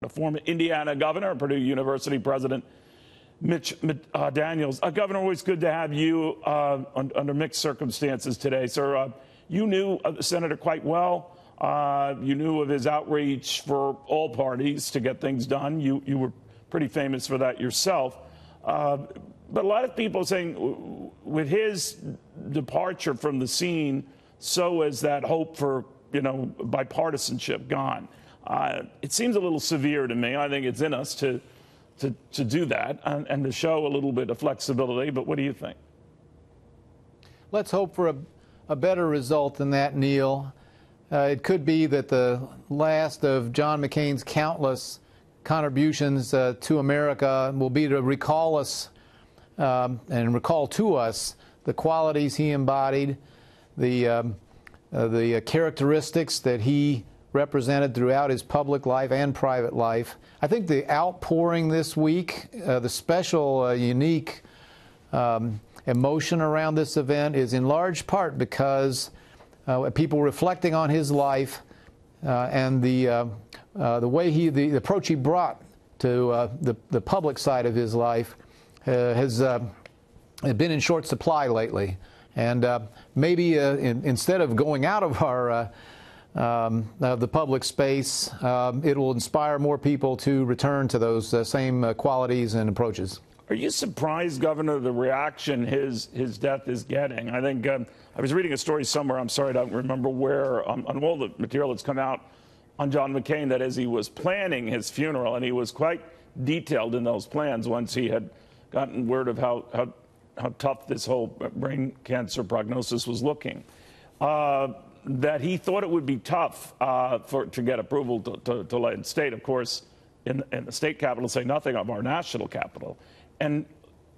The former Indiana governor, Purdue University president Mitch Daniels. Governor, always good to have you under mixed circumstances today, sir. You knew the senator quite well. You knew of his outreach for all parties to get things done. You were pretty famous for that yourself. But a lot of people are saying with his departure from the scene, so is that hope for, bipartisanship gone. It seems a little severe to me. I think it's in us to do that and to show a little bit of flexibility. But what do you think? Let's hope for a better result than that, Neil. It could be that the last of John McCain's countless contributions to America will be to recall us and recall to us the qualities he embodied, the characteristics that he represented throughout his public life and private life. I think the outpouring this week, the special, unique emotion around this event is in large part because people reflecting on his life and the way the approach he brought to the public side of his life has been in short supply lately. And maybe instead of going out of the public space, it will inspire more people to return to those same qualities and approaches. Are you surprised, Governor, the reaction his death is getting? I think I was reading a story somewhere, I'm sorry I don't remember where, on all the material that's come out on John McCain, that as he was planning his funeral, and he was quite detailed in those plans once he had gotten word of how tough this whole brain cancer prognosis was looking, that he thought it would be tough to get approval to lay in state. Of course, in the state capital, say nothing of our national capital. And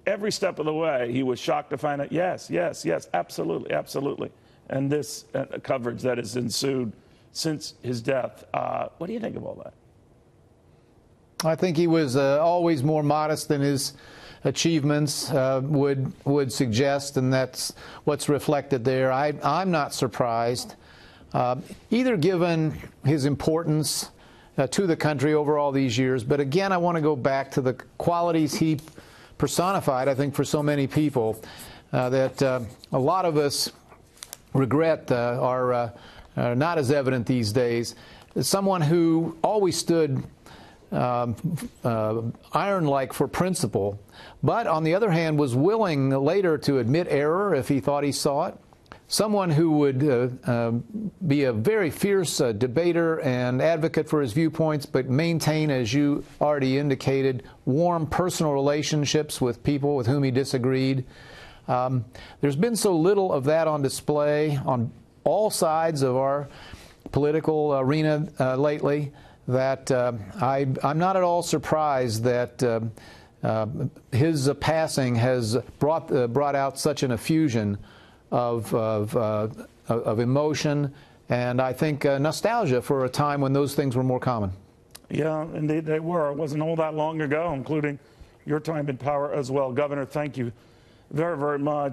every step of the way, he was shocked to find out, yes, absolutely, absolutely. And this coverage that has ensued since his death. What do you think of all that? I think he was always more modest than his achievements would suggest, and that's what's reflected there. I'm not surprised, either given his importance to the country over all these years, but again, I want to go back to the qualities he personified, I think, for so many people that a lot of us regret are not as evident these days. Someone who always stood iron-like for principle, but on the other hand was willing later to admit error if he thought he saw it. Someone who would be a very fierce debater and advocate for his viewpoints, but maintain, as you already indicated, warm personal relationships with people with whom he disagreed. There's been so little of that on display on all sides of our political arena lately that I'm not at all surprised that his passing has brought out such an effusion of emotion and I think nostalgia for a time when those things were more common. Yeah, indeed they were. It wasn't all that long ago, including your time in power as well. Governor, thank you very, very much.